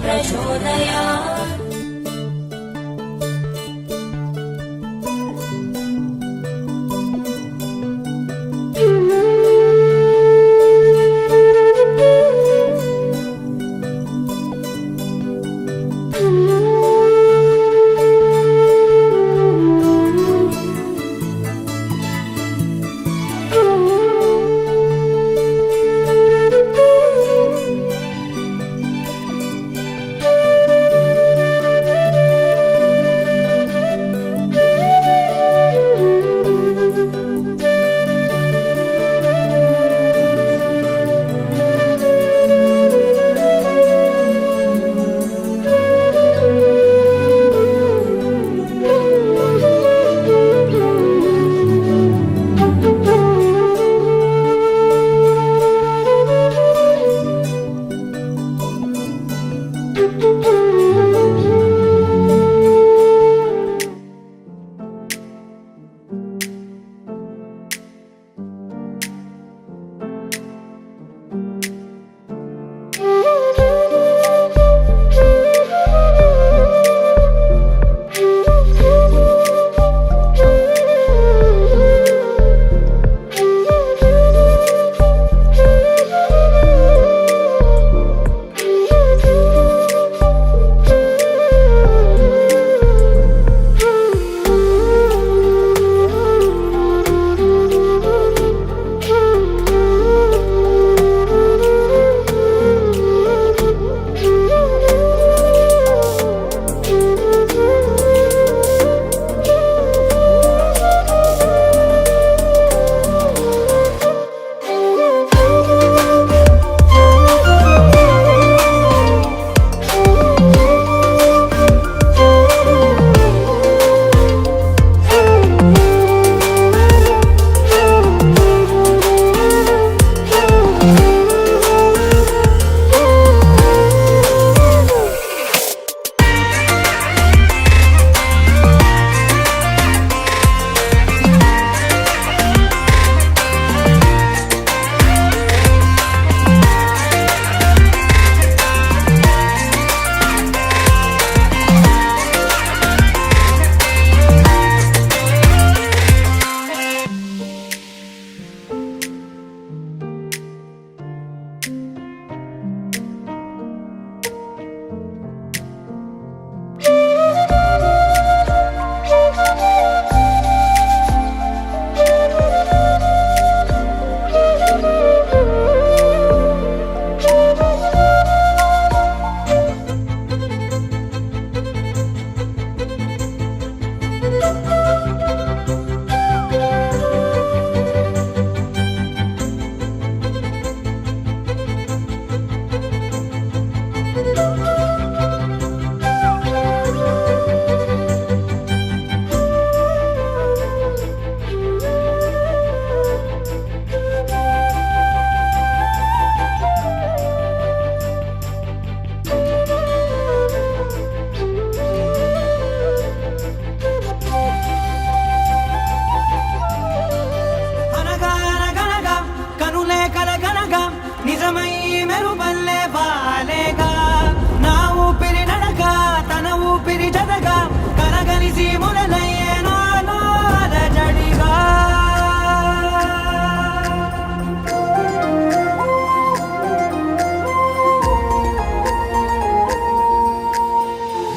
प्रचोदयात्।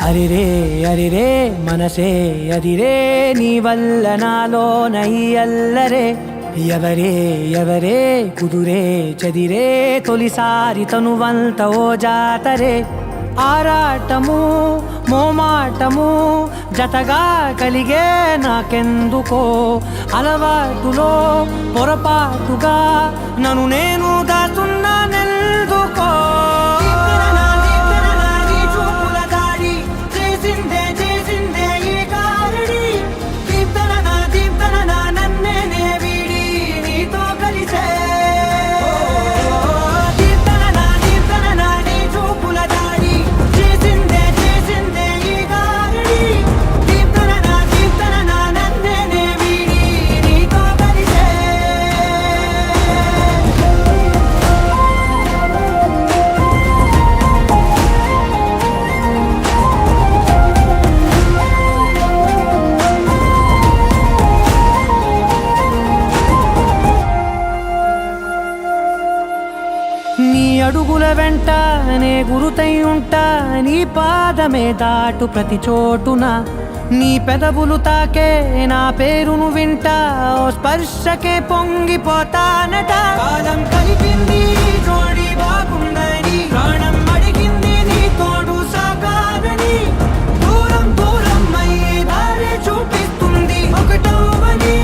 అరిరే అరిరే మనసే అదిరే నీ వల్ల నాలోన ఈ అల్లరే ఎవరే ఎవరే కుదురే చదిరే తొలిసారి తనువంత ఓ జాతరే ఆరాటము మోమాటము జతగా కలిగే నాకెందుకో అలవాటులో పొరపాటుగా నన్ను నేను దాచున్నానెందుకో వెంట నే గురుతై ఉంటా, నీ పాదమే దాటు ప్రతి చోటున, నీ పెదవులు తాకే నా పేరును వింటా, ఓ స్పర్శకే పొంగిపోతానట. కాలం కలిపింది జోడి బాగుందని, ప్రాణం అడిగింది నీ తోడు సాగాలని, దూరం దూరం అయ్యే దారి చూపిస్తుంది ఒకటవని.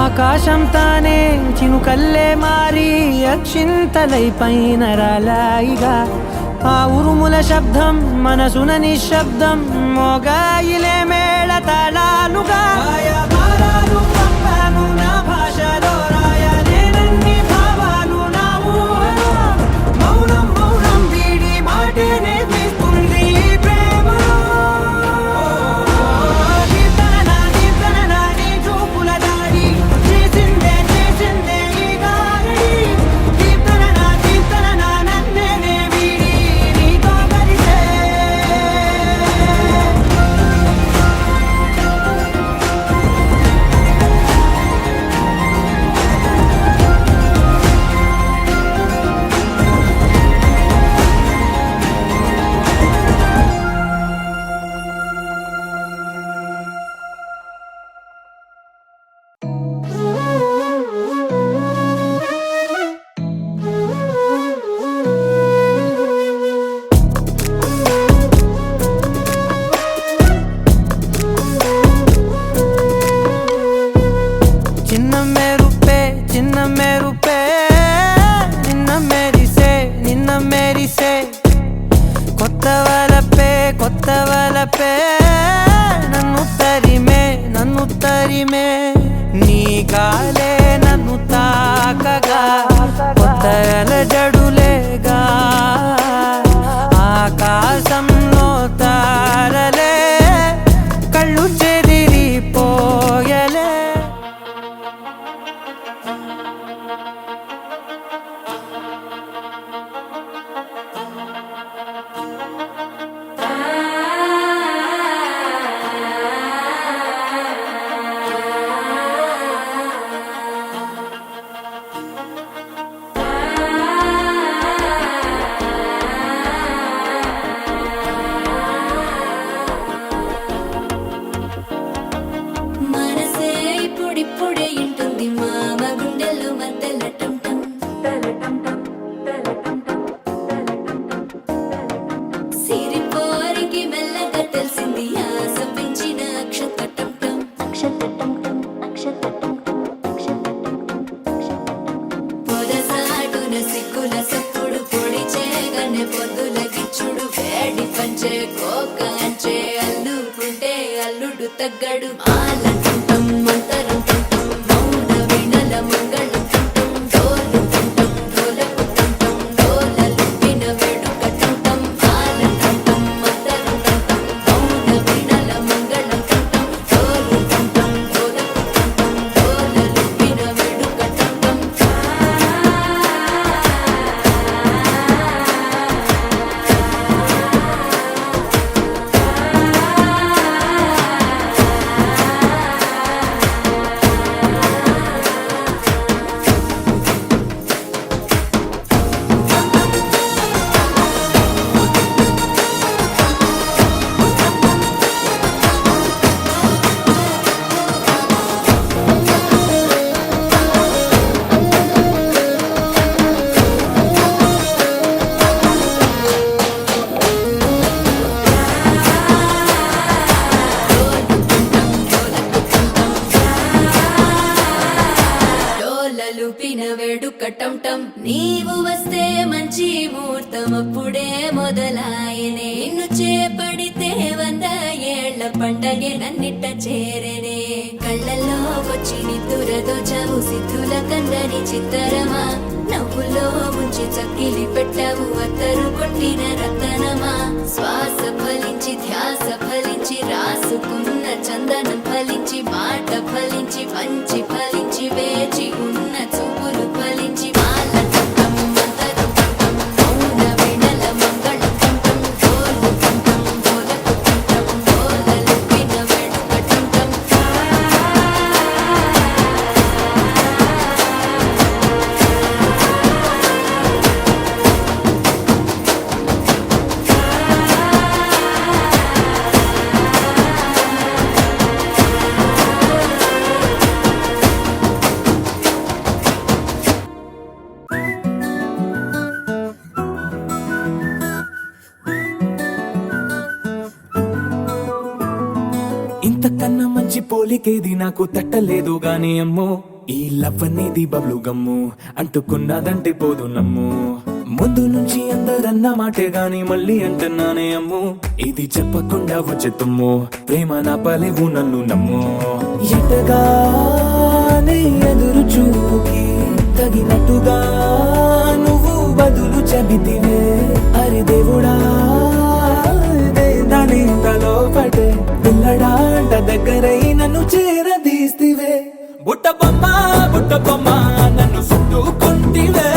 ఆకాశం తానే చినుకల్లే మారి అక్షింతలై పైన రాలాయిగా, ఆ ఉరుముల శబ్దం మనసున నిశ్శబ్దం, మోగాయిలే మేళ తాళాలుగా. పంపాను నా భాషలో రాయలేనన్ని భావాలు నా ఊహలో, మౌనం మౌనం వీడి మాటే నేర్పిస్తుంది ప్రేమలో. నన్ను తరిమే నీ గాలే నన్ను తాకగా, కొత్త అలజడులేగా ఆకాశంలో తారలే కళ్ళు చెదిరిపోయలే. అల్లుడు తగ్గడు ఆలంటుంటం మంతరంటుంటం మౌన వీణల మంగళంటుంటం డోలుతుంటం డోలకుతుంటం డోలలుంటిన వేడుకటుంటం ఆలంటుంటం మంతరంటుంటం మౌన వీణల మంగళంటుంటం డోలుతుంటం డోలకుతుంటం డోలలుంటిన వేడుకటుంటం. వేడుక టం నీవు వస్తే మంచి ముహూర్తం అప్పుడే మొదలాయనే నిన్ను చేపడితే 100 ఏళ్ల పండగే నన్నిట్ట చేరనే కళ్ళల్లో వచ్చి నిద్దురదో చవు సిద్ధుల కందని చిత్తరమా నవ్వులో ముంచి చక్కిలి పెట్టవు అత్తరు కొట్టిన రతనమా శ్వాస ఫలించి ధ్యాస ఫలించి రాసుకున్న చందనం ఫలించి మాట ఫలించి పంచి ఫలించి వేచి ఉన్న చూపులు ఫలించి మాల కంఠం మంతరం కంఠం మౌన వీణల మంగళం కంఠం డోలు కంఠం డోలకు కంఠం డోలలిప్పిన వేడుక కంఠం ఇంతకన్నా మంచి పోలికేది నాకు తట్టలేదు గాని అమ్మో ఈ లవ్ అనేది బబ్లు గమ్ము అంటుకున్నదంటే పోదు నమ్ము ముందు నుంచి అందరన్న మాటే గాని మళ్ళీ అంటున్నానే అమ్ము ఇది చెప్పకుండా వచ్చెత్తుమ్ము ప్రేమ నా పలేవు నన్ను నమ్ము ఎటగానే ఎదురు చూకి తగినట్టుగా నువ్వు బదులు చెబితివే అరే దేవుడా దానింతలో పడే పిల్లడాంట దగ్గరై నన్ను చేరదీస్తివే బుట్ట బొమ్మ నన్ను చుట్టుకుంటివే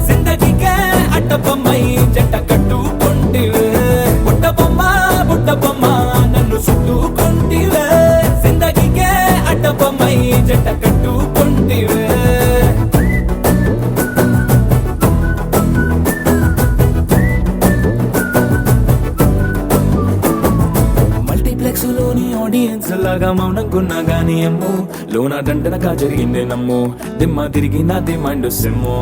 జిందగీకే అట్ట బొమ్మై జంట కట్టుకుంటివే బుట్ట బొమ్మ నన్ను చుట్టుకుంటివే జిందగీకే అట్ట బొమ్మై జంట కట్టుకుంటివే లోని ఆడియన్స్ లాగా మౌనంకున్నా గానీ అమ్ము లోన దండనగా జరిగిందే నమ్ము దిమ్మ తిరిగి నాది మైండ్ సిమ్ము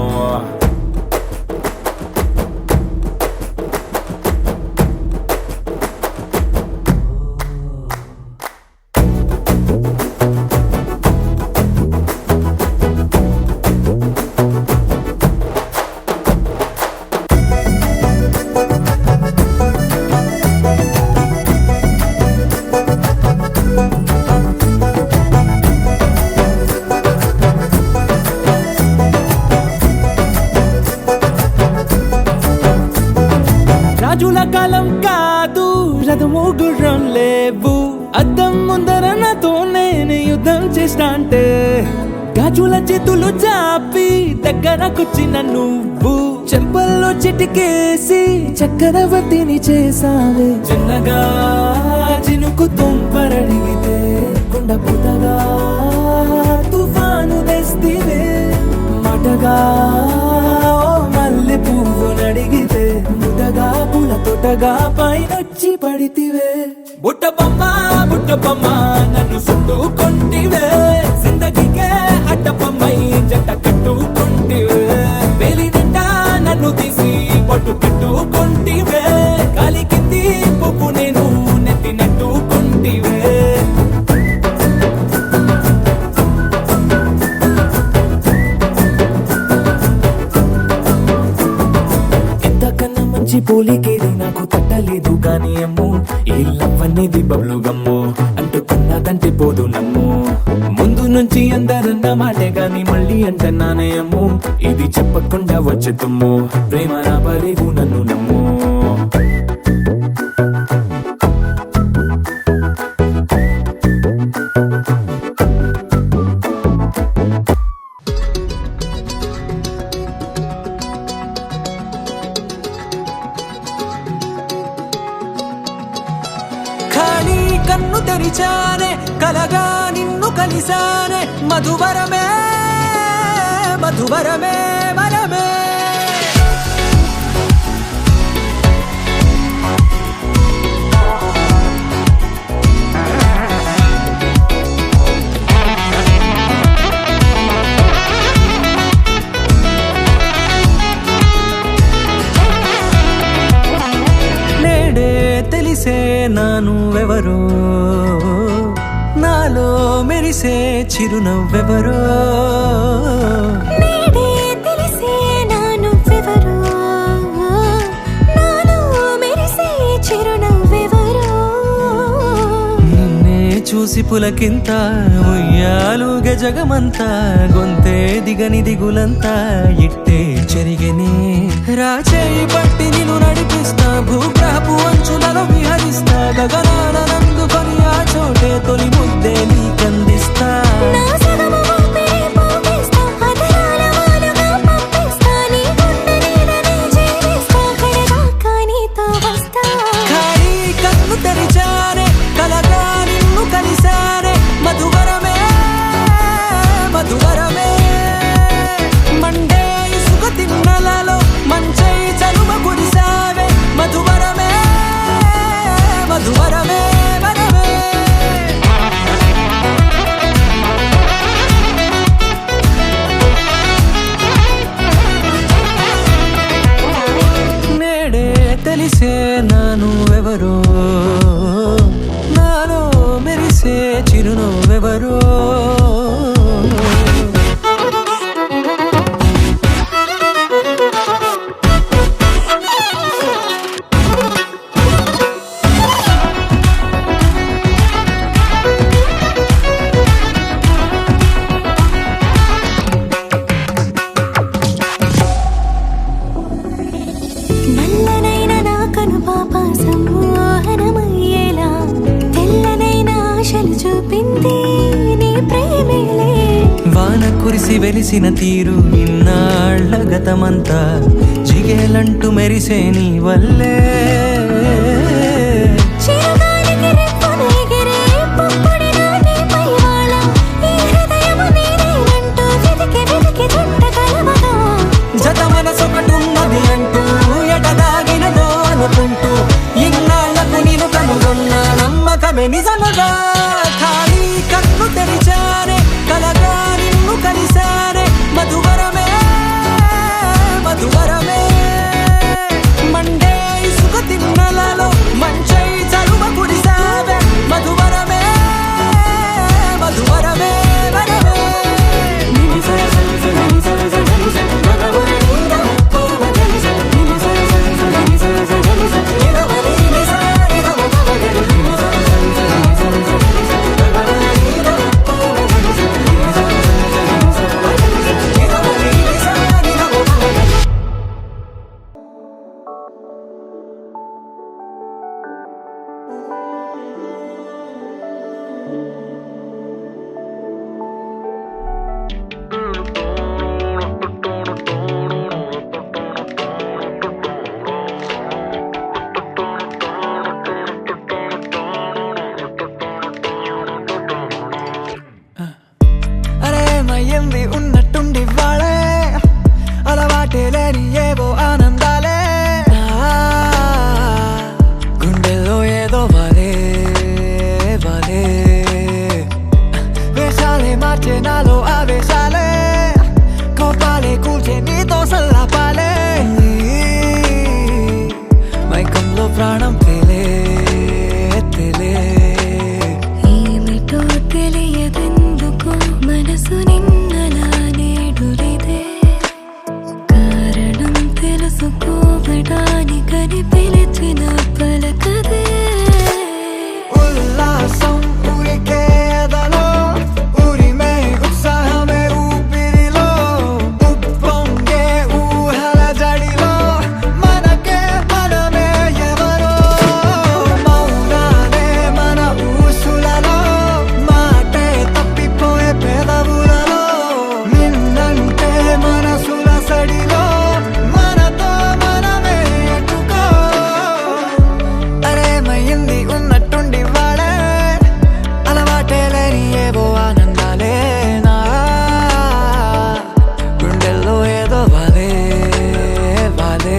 రాజుల కాలం కాదు రథము గుర్రం లేవు అద్దం ముందర నాతో నేను యుద్ధం చేస్తా అంటే గాజుల చేతులు చాపి దగ్గరకొచ్చిన నువ్వు చెంపల్లో చిటికేసి చక్రవర్తిని చేసావే చిన్నగా చినుకు తుంపరడిగితే కుండ పుతగా తుఫాను తెస్తివే మాటగా మల్లె పువ్వు నడిగితే ముదగా పుల తొటగా పైనొచ్చి పడితివే బుట్ట బొమ్మ నన్ను చుట్టుకుంటివే జిందగీకే అడ్డ బొమ్మై జంట కట్టుకుంటివే వేలి నిండా నన్ను తీసి పట్టు కట్టుకుంటివే గాలి కింది పువ్వు నేను నెత్తి నెట్టుకుంటివే పోలికేది నాకు తట్టలేదు గాని అమ్ము ఈ లవ్ అనేది బబ్లు గమ్ము అంటుకున్నదంటే పోదు నమ్ము ముందు నుంచి అందరన్న మాటే గాని మళ్ళీ అంటున్నానే అమ్ము ఇది చెప్పకుండా వచ్చెత్తుమ్ము ప్రేమ నా పలేవు నన్ను నమ్ము కన్ను తెరిచానే కలగా నిన్ను కలిసానే మధువరమే మధువరమే వరమే నేడే తెలిసే నానువెవరో నాలో మెరిసే చిరునవ్వెవరో నేడే మురిసి పులకింత ఉయ్యాలుగే జగమంతా గొంతే దిగని దిగులంతా ఇట్టే చెరిగెనే రాచేయి పట్టి నిన్ను నడిపిస్తా భూగ్రహపు అంచులలో విహరిస్తా గగనాన నందుకొని ఆ చోటే తొలి ముద్దే నీకందిస్తా నా సగము ఊపిరి పోగిస్తా, అధరాల వాలుగా పంపిస్తా, నీ గుండె నీడనే చేరిస్తా, కడదాకా నీతో వస్తా. ఖాళీ కన్ను తెరిచానే కలగా నిన్ను కలిసానే మధువరమే మధువరమే మండే ఇసుక తిన్నలలో మంచై చలువ కురిసావే మధువరమే మధువరమే వరమే నేడే తెలిసే నాను ఎవరో నాలో మెరిసే చిరునవ్వెవరో నల్లనైన నా కనుపాప సమ్మోహనమయ్యేలా తెల్లనైన ఆశలు చూపింది నీ ప్రేమేలే. వాన కురిసి వెలిసిన తీరు ఇన్నాళ్ల గతమంతా జిగేలంటూ మెరిసే నీ వల్లే చిరుగాలికి రెప్పను ఎగిరే పుప్పొడిన నీపై వాళ, ఈ హృదయము నీదేనంటూ వెతికి వెతికి చుట్ట కలవగా. జత మనసొకటున్నది అంటూ ఎటదాగినదో అనుకుంటూ ఇన్నాళ్లకు నేను కనుగొన్న నమ్మకమే నిజముగా ఖాళీ కన్ను తెరిచానే కలగా నిన్ను కలిసానే మధువరమే మధువరమే మండే ఇసుక తిన్నలలో మంచై చలువ కురిసావే మధువరమే మధువరమే వరమే అరేమయ్యింది ఉన్నట్టుండి వాళ్ళే అలవాటే లేని ఏవో ఆనందాలే గుండెల్లో ఏదో వాలే వాలే వేషాలే మార్చే నాలో ఆవేశాలే కోపాలే కూల్చే నీతో సల్లాపాలే మైకంలో ప్రాణం తేలే తేలే ఏమిటో తెలియదెందుకు మనసు నిన్నలా నేడులిదే, కారణం తెలుసుకోవడానికని పిలిచిన పలకదే. ఉల్లాసం ఉరికేదలో ఉరిమే ఉత్సాహమే ఊపిరిలో ఉప్పొంగే ఊహల జడిలో మనకే మనమే ఎవరో మౌనాలే మన ఊసులలో మాటే తప్పిపోయే పెదవులలో నిన్నంటే మనసుల సడిలో మనతో మనమే ఎటుకో అరేమయ్యింది ఉన్నట్టుండి వాడే అలవాటే లేని ఏవో ఆనందాలే నా గుండెల్లో ఏదో వాలే వాలే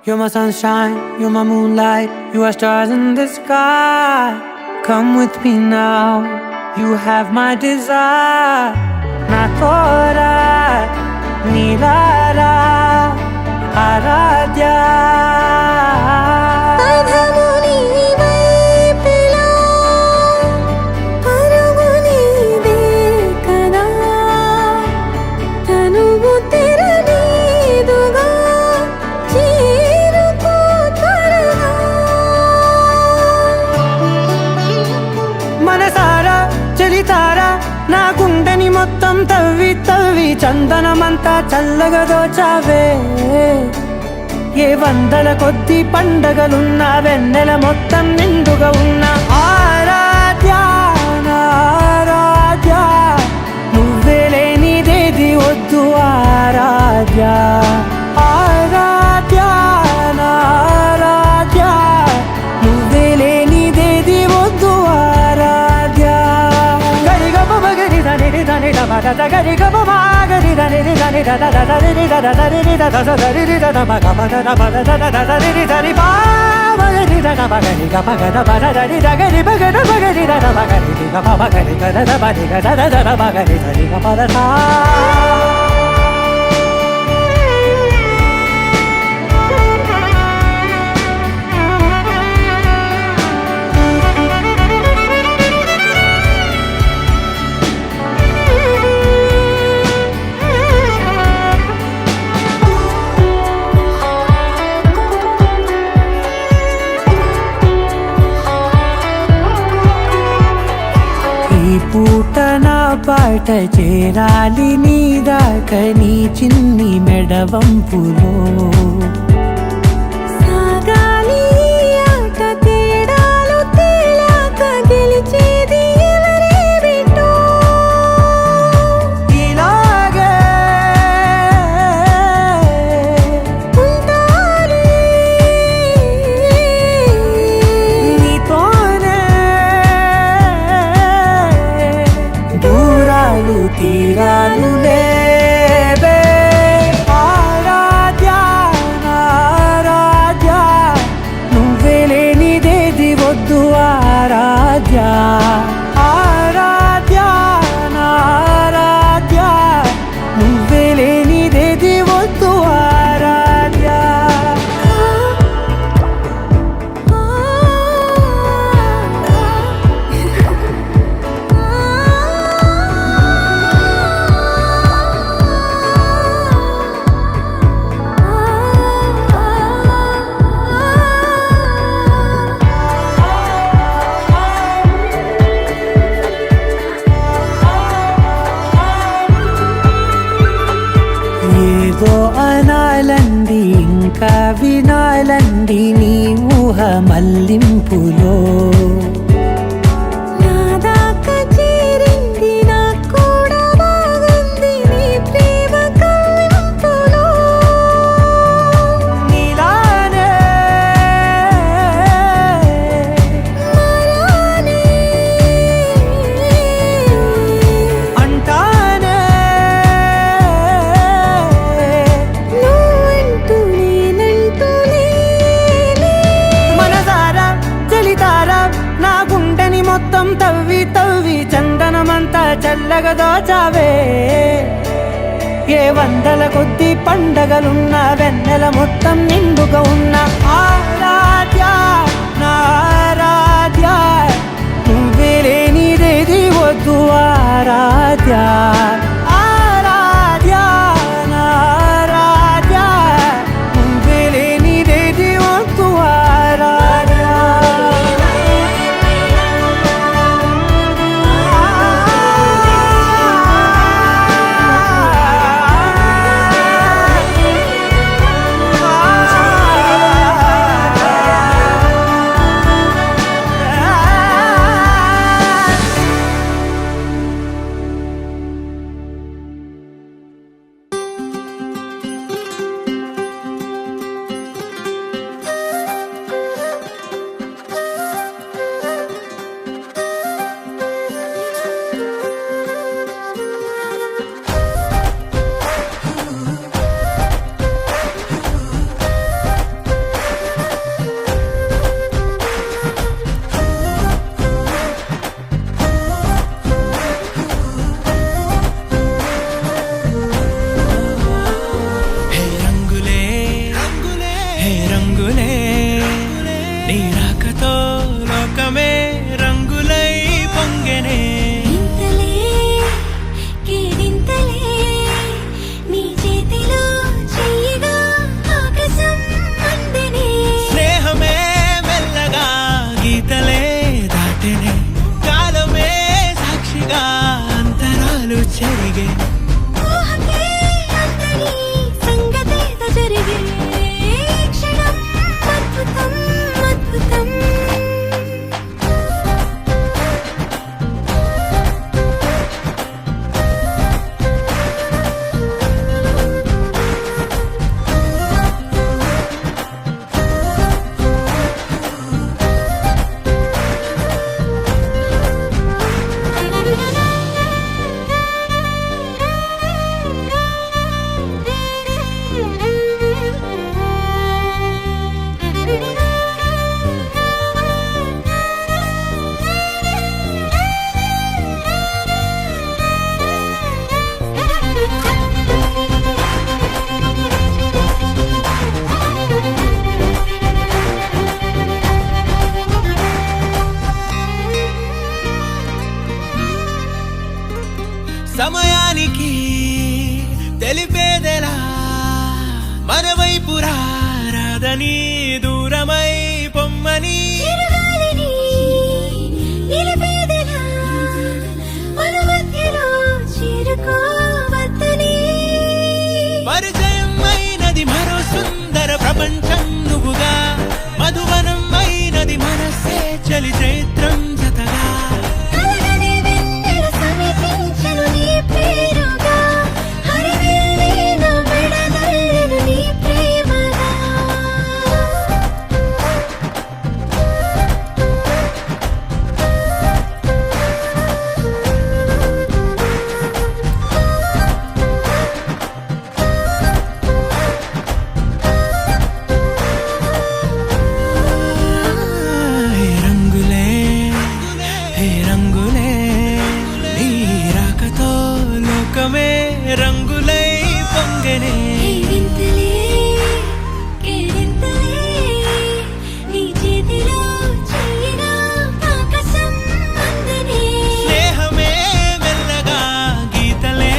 You're my sunshine, you're my moonlight, you are stars in the sky. Come with me now, you have my desire. Na tora, nilara, aradya. పదము నీవైపులా, పరుగు నీదే కదా, తనువు తెరనీదుగా, చేరుకో త్వరగా. మనసారా చలితారా నా గుండెని మొత్తం తవ్వి తవ్వి చందనమంతా చల్లగా దోచావే. ఏ వందల కొద్ది పండగలున్నా వెన్నెల మొత్తం నిండుగా ఉన్న ఆరాధ్య నా ఆరాధ్య, నువ్వే లేనిదేది వద్దు ఆరాధ్య. ఆరాధ్య నా ఆరాధ్య, నువ్వే లేనిదేది వద్దు ఆరాధ్య. గరిగ బగరి దని దని దమద గరి గ బగరి దని దని దద దరి దద దరి దద దరి దద బగ బగ దద దద దరి దరి బా బగరి దద బగరి గ బగ దద దరి దగరి బగ ద బగరి దద బగరి గ బగరి గ దద బగరి గ దద దద బగరి దరి గ బద సా. ఈ పూట నా పాట చేరాలి నీ దాకా నీ చిన్ని మెడవంపులో. సాగాలి ఈ ఆట తేడాలు తేలాక గెలిచేది ఎవరేమిటో. ఇలాగే ఉంటానే నీతోనే దూరాలు తీరాలు లేవే. ఆరాధ్య నా ఆరాధ్య, నువ్వే లేనిదేది వద్దు ఆరాధ్య. ఆరాధ్య నా ఆరాధ్య, నువ్వే లేనిదేది వద్దు ఆరాధ్య. ఏదో అనాలండి ఇంకా వినాలండి నీ ఊహ మల్లింపులో. నా దాకా చేరింది నాకు కూడా బాగుంది నీ ప్రేమ కవ్వింపులో. నీలానే మరానే అంటానే నువ్వంటూ నేనంటూ లేనే. మనసారా చలితారా నా గుండెని మొత్తం తవ్వి తవ్వి చందనమంతా చల్లగా దోచావే. ఏ వందల కొద్ది పండగలున్న వెన్నెల మొత్తం నిండుగా ఉన్న ఆరాధ్య నా ఆరాధ్య, నువ్వే లేనిదేది వద్దు ఆరాధ్య. ఆరాధ్య నా ఆరాధ్య, నువ్వే లేనిదేది వద్దు ఆరాధ్య. చేరని దూరమై పొమ్మని చిరుగాలిని నిలిపేదెలా మన మధ్యలో చేరుకోవద్దని పరిచయం అయినది మరో సుందర ప్రపంచం నువ్వుగా మధువనం అయినది మనసే చలి చైత్రం జతగా కలగని వెన్నెల సమీపించను నీ పేరుగా హరివిల్లి నా మెడలెను నీ ప్రేమగా హే రంగులే హే రంగులే నీ రాకతో లోకమే రంగులై పొంగనే వింతలే కేరింతలే నీ చేతిలో చెయ్యినా ఆకాశం అందనే స్నేహమే మెల్లగా గీతలే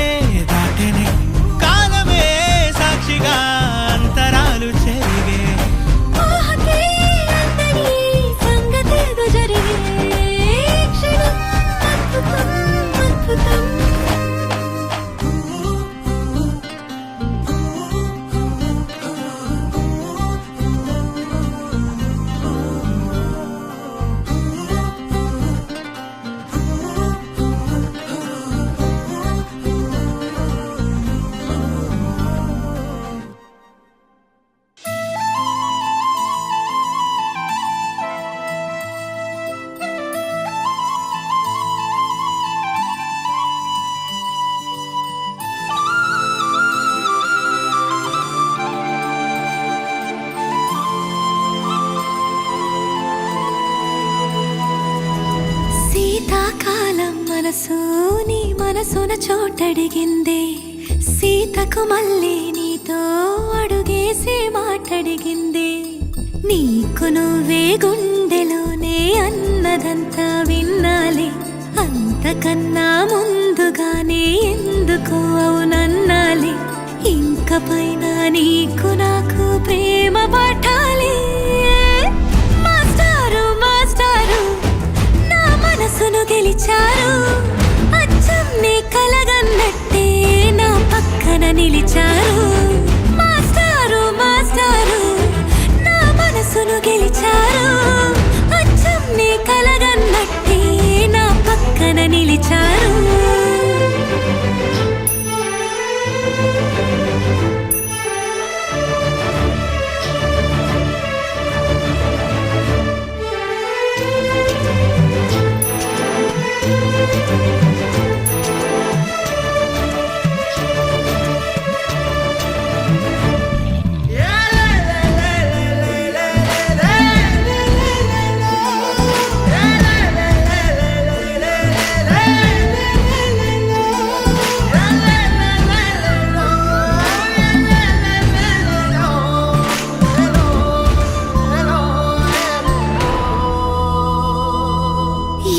దాటెనే కాలమే సాక్షిగా అంతరాలు చెరిగే ఊహకే అందని సంగతేదో జరిగే క్షణం అద్భుతం అద్భుతం శీతాకాలం మనసు నీ మనసున చోటడిగిందే సీతకు మళ్ళీ నీతో అడుగేసి మాటడిగిందే నీకు నువ్వే గుండెలోనే అన్నదంతా విన్నాలే అంతకన్నా ముందుగానే ఎందుకు అవునన్నాలే ఇంక పైన నీకు నాకు ప్రేమ పాఠాలే మాస్టారు మాస్టారు నా మనసును గెలిచారు అచ్చం నీ కలగన్నట్టే నా పక్కన నిలిచారు మాస్టారు మాస్టారు నా మనసును గెలిచారు అచ్చం నీ కలగన్నట్టే నా పక్కన నిలిచారు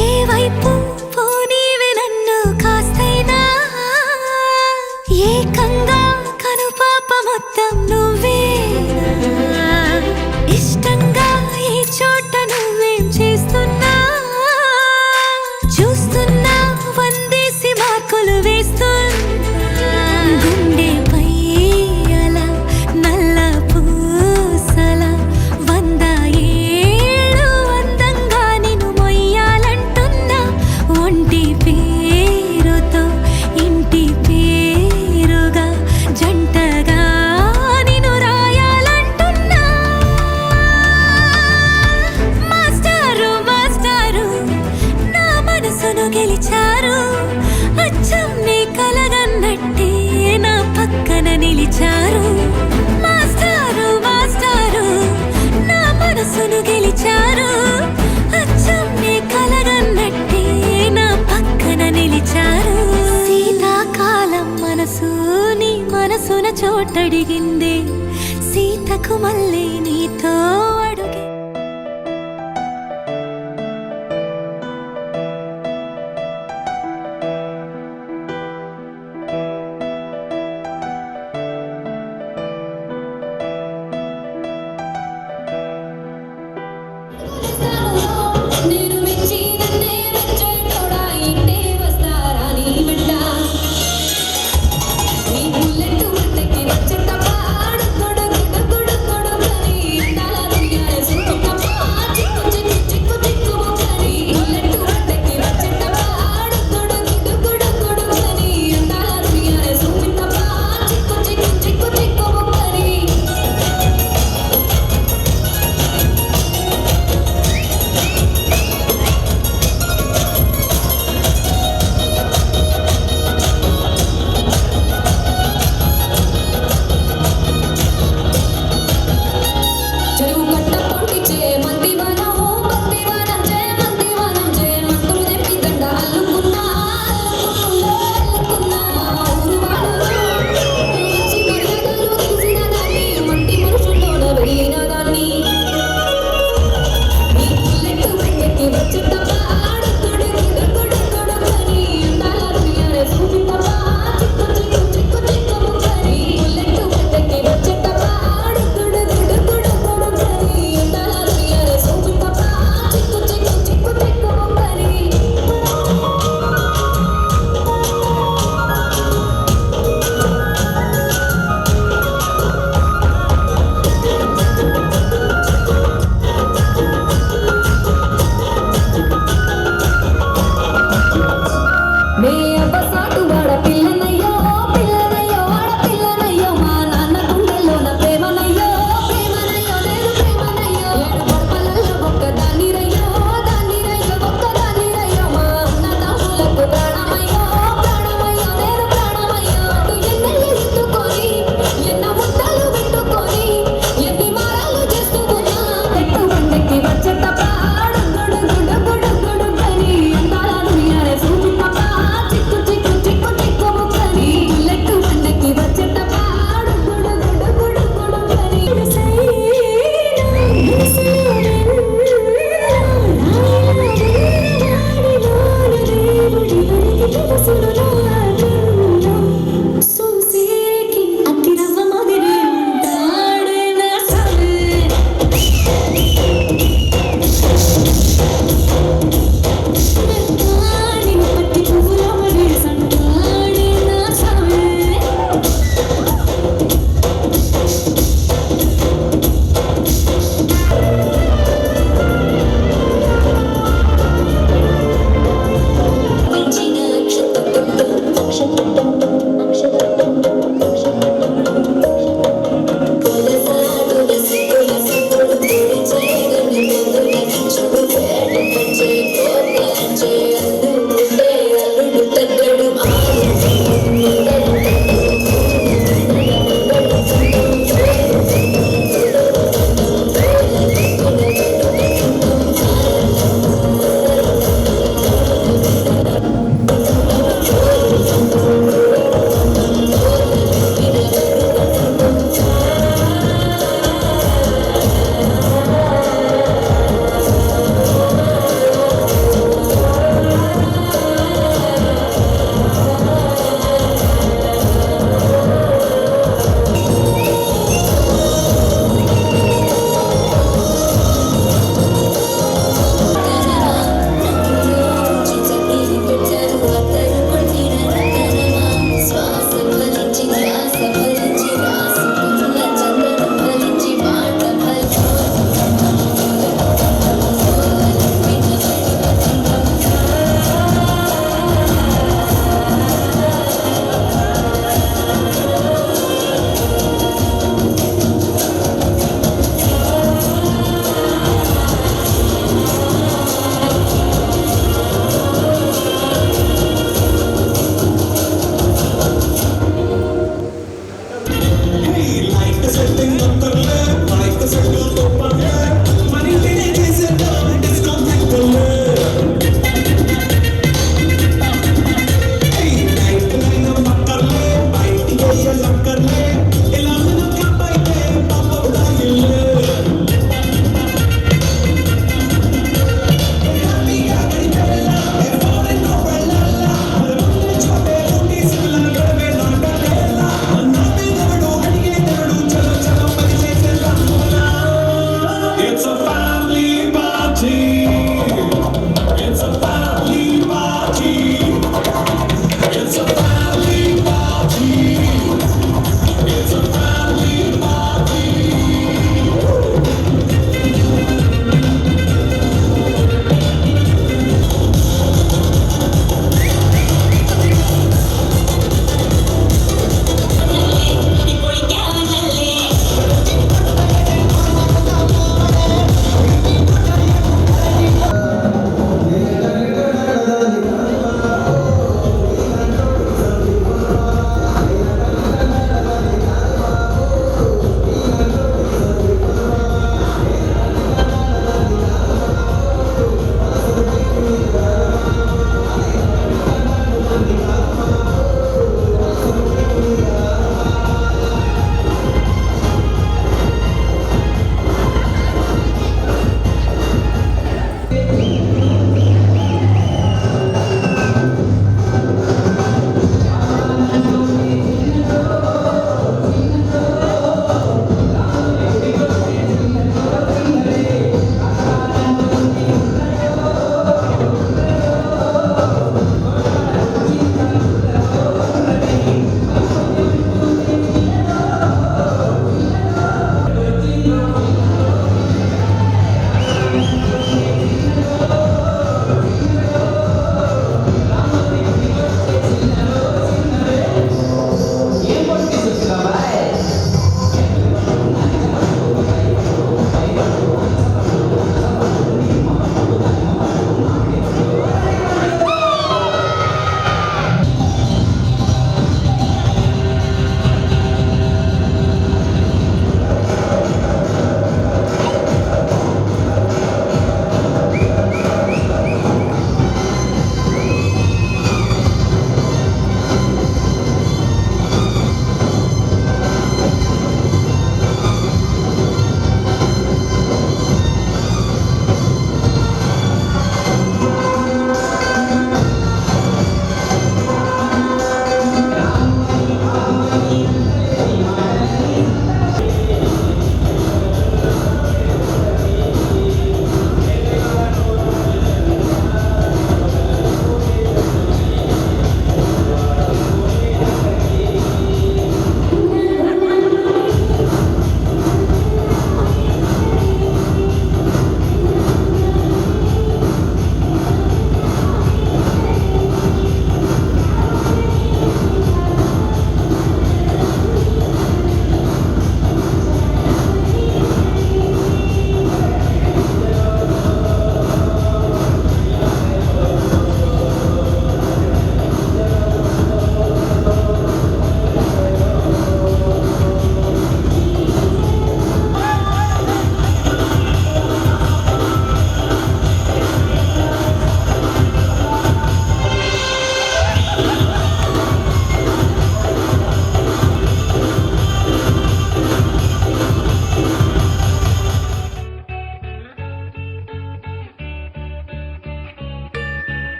ఏ వైపు పోనీవి నన్ను కాస్తైనా ఏకంగా కనుపాప మొత్తం నువ్వేనా ఇష్టంగా ఈ చోట నువ్వేం చేస్తున్నా చూస్తున్నా వందేసి మార్కులు వేస్తున్నా గుండెపై అలా నల్ల పూసల 100 ఏళ్ళు అందంగా నిన్ను మొయ్యాలంటున్నా ఒంటి పేరుతో ఇంటి పేరుగా జంటగా నిన్ను రాయాలంటున్నా మాస్టారు మాస్టారు నా మనసును గెలిచారు అచ్చం నీ కలగన్నట్టే నా పక్కన నిలిచారు మాస్టారు మాస్టారు నా మనసును గెలిచారు అచ్చం నీ కలగన్నట్టే నా పక్కన నిలిచారు శీతాకాలం మనసు నీ మనసున చోటడిగిందే సీతకు మళ్ళీ నీతో అడుగే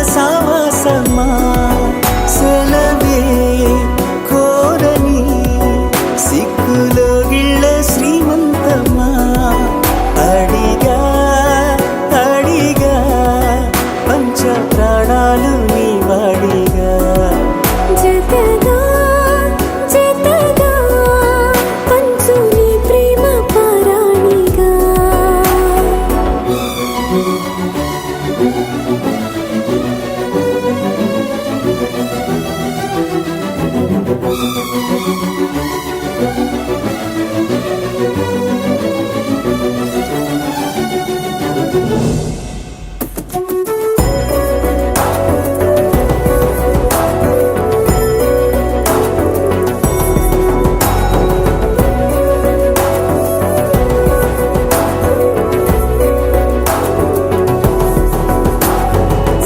సావాసమా సెలవే కోరని సిక్కులో గిళ్ళ శ్రీమంతమా అడిగా అడిగా పంచ ప్రాణాలు నీ వాడిగా జతగా జతగా పంచు నీ ప్రేమ పారాణిగా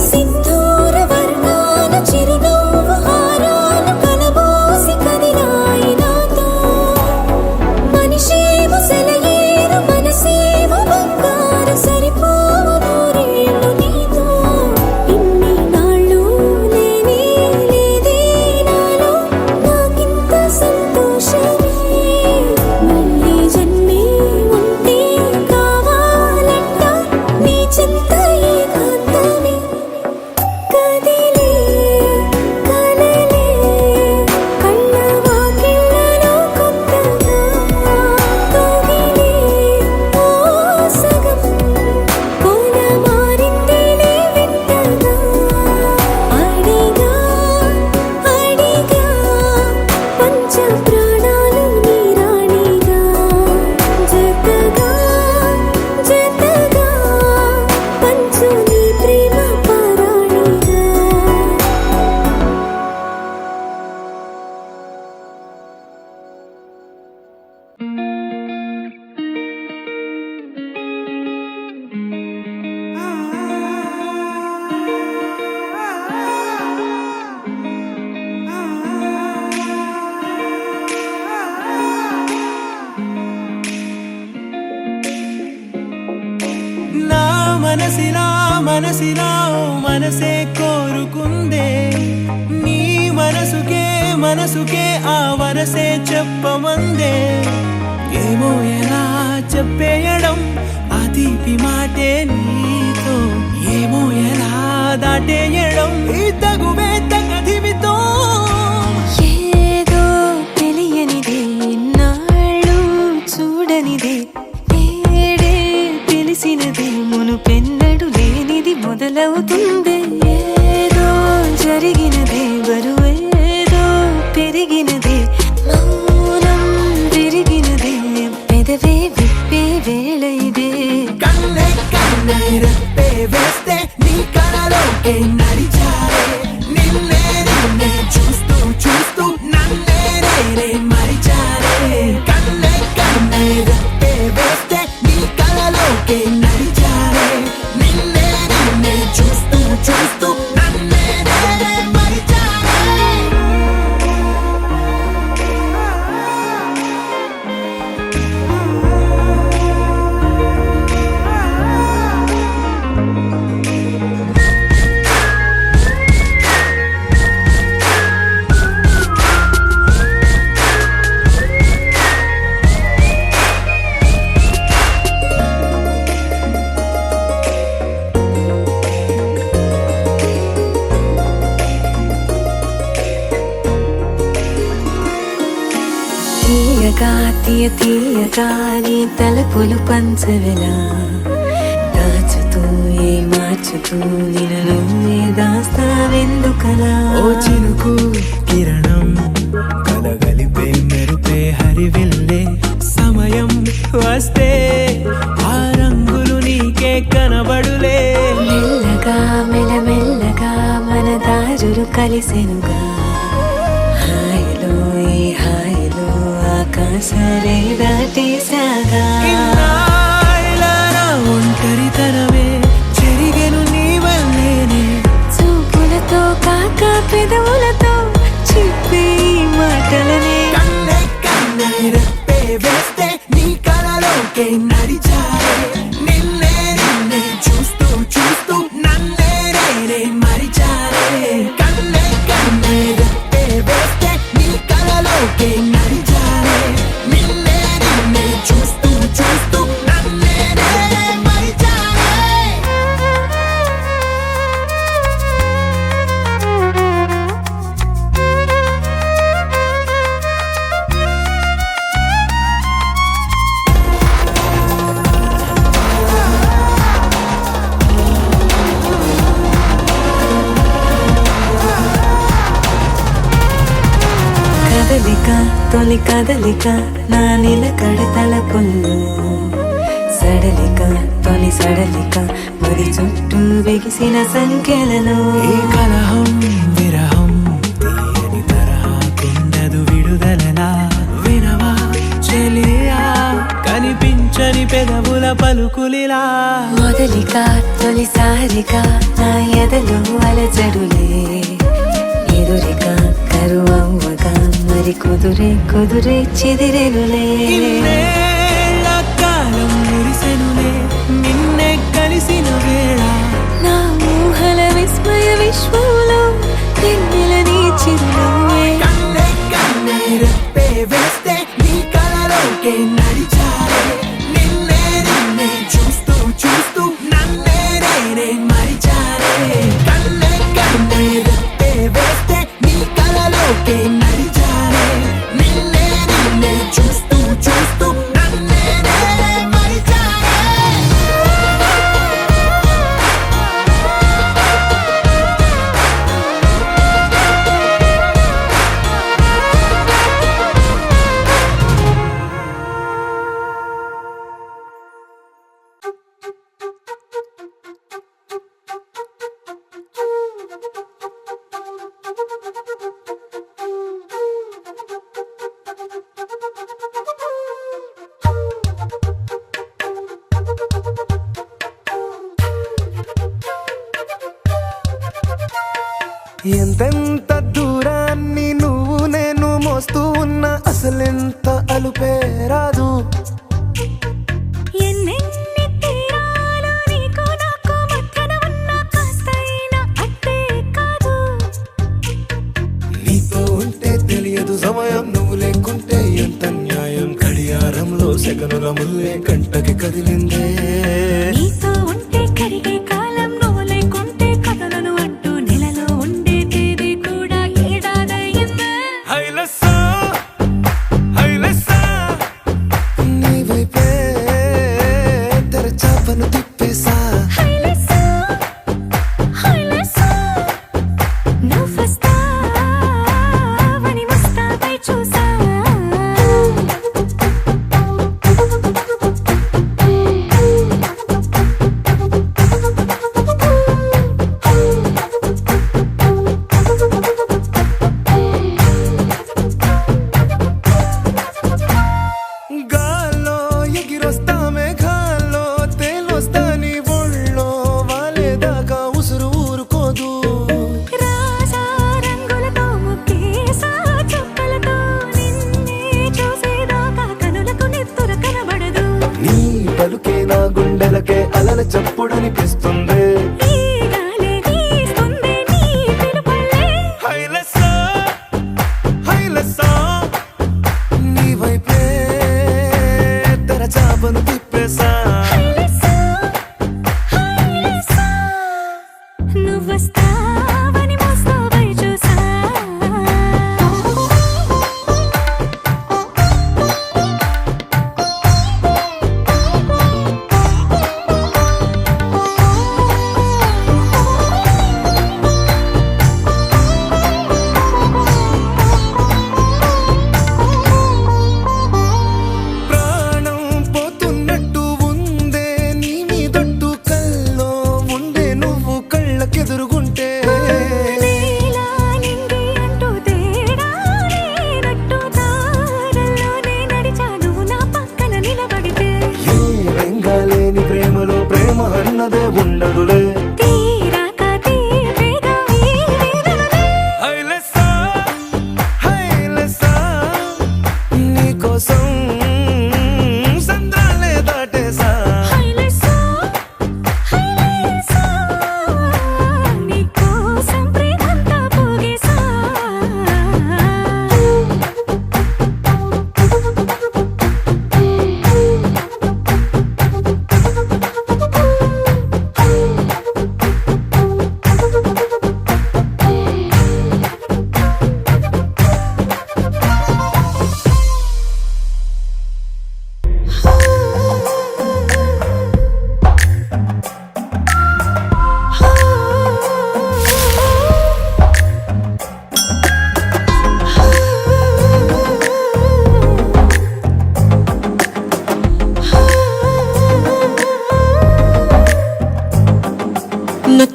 సింధూర వర్ణాల చిరునవ్వు హారాలు కలబోసి కదిలాయి నాతో మనిషేమో సెలయేరు మనసేమో బంగారు సరిపోవు నూరేళ్ళు నీతో ఇన్ని నాళ్ళు లేనే లేదే నాలో నాకింత సంతోషమే మళ్ళీ జన్మే ఉంటే కావాలంట నీ చింత ఏకాంతమే కదిలే కలలే కళ్ళ వాకిళ్ళలో కొత్తగా కదిలే ఓ సగం కోన మారిందేలే వింతగా అడిగా అడిగా పంచ ప్రాణాలు నీ రాణిగా జతగా జతగా పంచు నీ ప్రేమ పారాణిగా నా మనసిలా మనసిలా ఓ మనసే కోరుకుందే నీ మనసుకే ఆ వరసే చెప్పమందే ఏమో ఎలా చెప్పేయడం ఆ తీపి మాటే నీతో ఏమో ఎలా దాటేయడం ఈ తగువే తగదిమితో ఏదో తెలియనిదే నాళ్ళు చూడనిదే ఏడే తెలిసినదే మునుపెన్నడు లేనిది మొదలవుతుంది ఏదో జరిగినదే బరువేదో పెరిగినదే మౌనం విరిగినదే పెదవే విప్పే వేళ ఇదే కన్నే కన్నే రెప్పే వేస్తే నీ కళలోకే నడిచారే నిన్నే నిన్నే చూస్తూ చూస్తూ నన్నే నేనే మరిచారే కన్నే కన్నే రెప్పే వేస్తే నీ కళలోకే నడిచారే నిన్నే నిన్నే చూస్తూ చూస్తూ నన్నే నేనే మరిచారే తీయగా తీయగా నీ తలపులు పంచవెలా దాచుతూ ఏ మార్చుతూ నిన్ను నువ్వే దాస్తావెందుకలా ఓ చినుకు కిరణం కలగలిపే మెరుపే హరివిల్లే సమయం వస్తే ఆ రంగులు నీకే కనబడులే మెల్లగా మెల్లమెల్లగా మన దారులు కలిసెనుగా హాయిలో ఈ హాయిలో ఆకాశాలే దాటేసాగా ఇన్నాళ్ళ నా ఒంటరితనమే చెరిగెను నీ వల్లేనే చూపులతో కాక పెదవులతో చెప్పే ఈ మాటలనే కన్నే కన్నే రెప్పే వేస్తే నీ కళలోకే నడిచారే నిన్నే నిన్నే చూస్తూ చూస్తూ నన్నే నేనే మరిచారే మొదలిక తొలి కదలిక నా నిలకడ తలపుల్లో సడలిక తొలి సడలిక మరి చుట్టూ బిగిసిన సంఖ్యలను ఈ కలహం విరహం తీయని తరహా కుండదు విడుదలనా వినవా చెలియా కనిపించని పెదవుల పలుకులిలా మొదలిక తొలిసారిక నా ఎదలో అలజడులే ఎదురిక కరువవ్వగా మరి కుదురే కుదురే చెదిరెనులే ఇన్నేళ్ల కాలం మురిసెనులే నిన్నే కలిసిన వేళ నా ఊహల విస్మయ విశ్వంలో వెన్నెల నీ చిరునవ్వే కన్నే కన్నే రెప్పే వేస్తే నీ కలలోకే నడిచారే నిన్నే నిన్నే చూస్తూ చూస్తూ నన్నే నేనే మరిచారే కన్నే కన్నే రెప్పే వేస్తే నీ కలలోకే నడిచారే నిన్నే నిన్నే చూస్తూ చూస్తూ నన్నే నేనే మరిచారే ఎంతెంత దూరాన్ని నువ్వు నేను మోస్తూ ఉన్నా అసలెంత అలుపే రాదు ఎన్నెన్ని తీరాలు నీకు నాకు మధ్యన ఉన్న కాస్తైనా అట్టే కాదు నీతో ఉంటే తెలియదు సమయం నువ్వు లేకుంటే ఎంత న్యాయం గడియారంలో సెకనుల ముల్లే కంటకి కదిలిందే నీతో ఉంటే కరిగే కాలం నువ్వు లేకుంటే కథలను అంటూ నెలలో ఉండే తేదీ కూడా ఏడాదయ్యిందే హైలసా హైలసా నీ వైపే తెరచాపను తిప్పేసా హైలెస్సా హైలెస్సా నువ్వొస్తావని ముస్తాబై చూసా గాల్లో ఎగిరొస్తా మేఘాల్లో తేలొస్తా నీ ఒళ్ళో వాలేదాకా ఉసురు ఊరుకోదు రాజా రంగులతో ముక్కేసా చుక్కలతో నిన్నే చూసేదాకా కనులకు నెత్తుర కనబడదు నీ పలుకే నా గుండెలకే అలల చప్పుడనిపిస్తుంది ఈ గాలి వీస్తుంది నీ పిలుపుల్లే హైలసా హైలసా నీ వైపే తెరచాపను తిప్పేసా హైలెస్సా హైలెస్సా నువ్వొస్తావని ముస్తాబై చూసా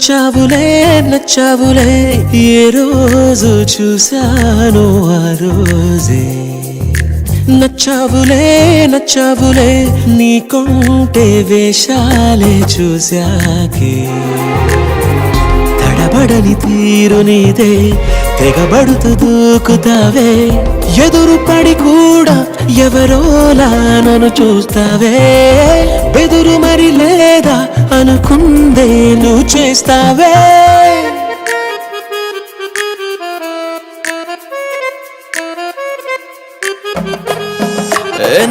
నచ్చావులే నచ్చావులే ఏ రోజు చూశాను ఆ రోజే నచ్చావులే నచ్చావులే నీకుంటే వేషాలే చూశాకే తడబడని తీరు నీదే తెగబడుతూ దూకుతావే ఎదురు పడి కూడా ఎవరోలా నన్ను చూస్తావే బెదురు మరి లేదా అనుకుందే నువ్వు చేస్తావే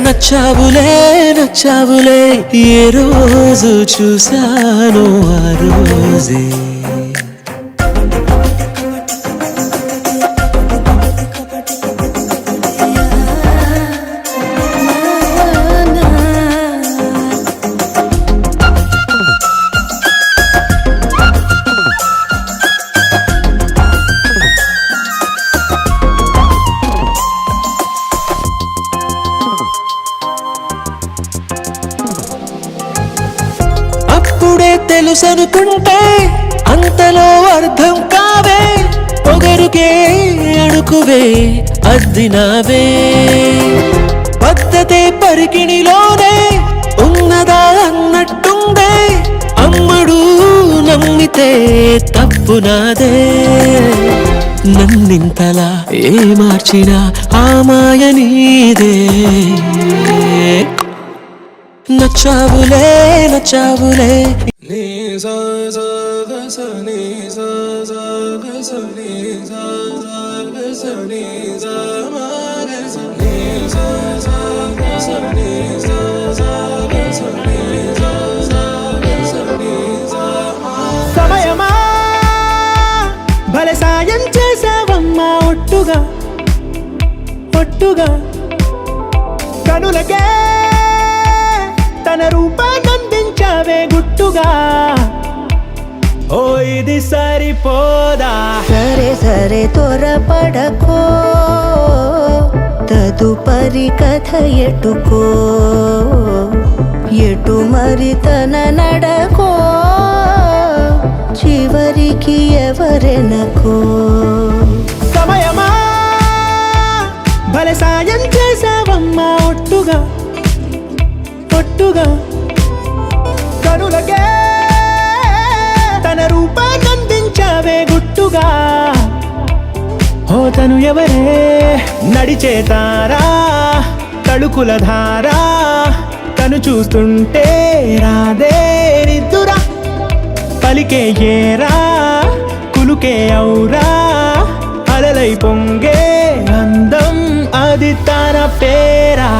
నచ్చావులే నచ్చావులే ఏ రోజు చూశాను ఆ రోజే అప్పుడే తెలుసనుకుంటే అంతలో అర్థం కావే పొగరుకే అడుకువే అద్దినావే పద్ధతే పరికిణిలోనే ఉన్నదా అన్నట్టుందే అమ్మడు నమ్మితే తప్పు నాదే నన్నింతలా ఏ మార్చినా ఆ మాయ నీదే నచ్చావులే నచ్చావులే సమయమా భలే సాయం చేసావమ్మా ఒట్టుగా ఒట్టుగా కనులకే తన రూపాన్నందించావే గుట్టుగా ఓ ఇది సరిపోదా సరే సరే త్వరపడకో తదుపరి కథ ఎటుకో ఎటు మరి తన నడకో చివరికి ఎవరెనకో సమయమా భలే సాయం చేసావమ్మా ఒట్టుగా ఒట్టుగా కనులకే తన రూపాన్నందించావే గుట్టుగా ఓ తను ఎవరే నడిచే తారా తళుకుల ధారా తను చూస్తుంటే రాదే నిద్దురా పలికే ఏరా కులుకే ఔరా అలలై పొంగే అందం అది తన పేరా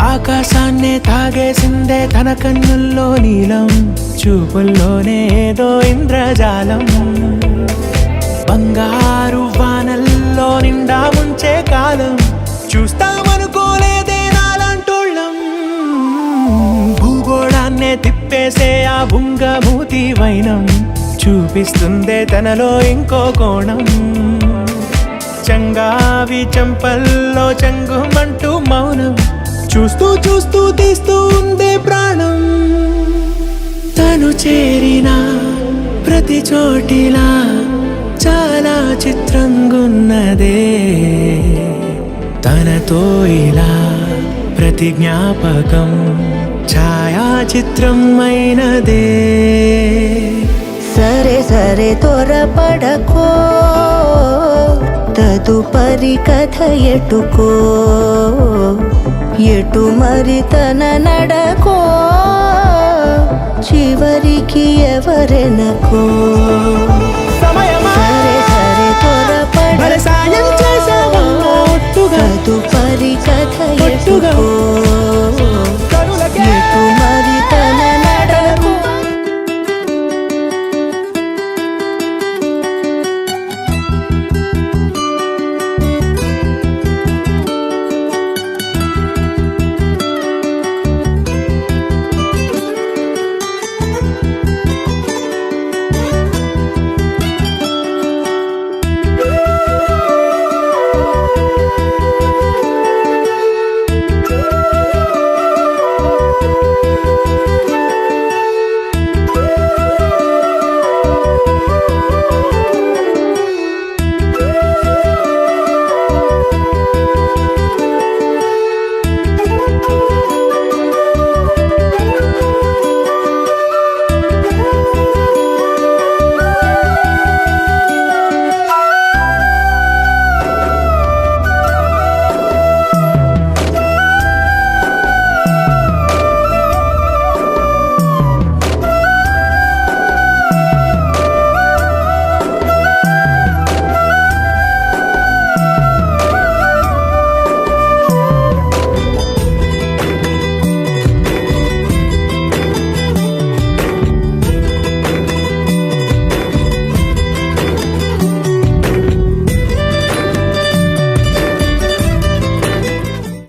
ఆకాశాన్నే తాగేసిందే తన కన్నుల్లో నీలం చూపుల్లోనే ఏదో ఇంద్రజాలం బంగారు వానల్లో నిండా ముంచే కాలం చూస్తామనుకోలేదే నాలాంటోళ్ళం భూగోళాన్నే తిప్పేసే ఆ బుంగమూతి వైనం చూపిస్తుందే తనలో ఇంకో కోణం చంగావి చంపల్లో చంగుమంటూ మౌనం చూస్తూ చూస్తూ తీస్తూ ఉందే ప్రాణం తను చేరిన ప్రతి చోటిలా చాలా చిత్రంగున్నదే తనతో ఇలా ప్రతి జ్ఞాపకం ఛాయాచిత్రం అయినదే సరే సరే త్వరపడకో తదుపరి కథ ఎటుకో ఎటు మరి తన నడకో చివరికి ఎవరెనకో సమయమా సరే సరే భలే సాయం చేసావమ్మా ఒట్టుగా తదుపరి కథ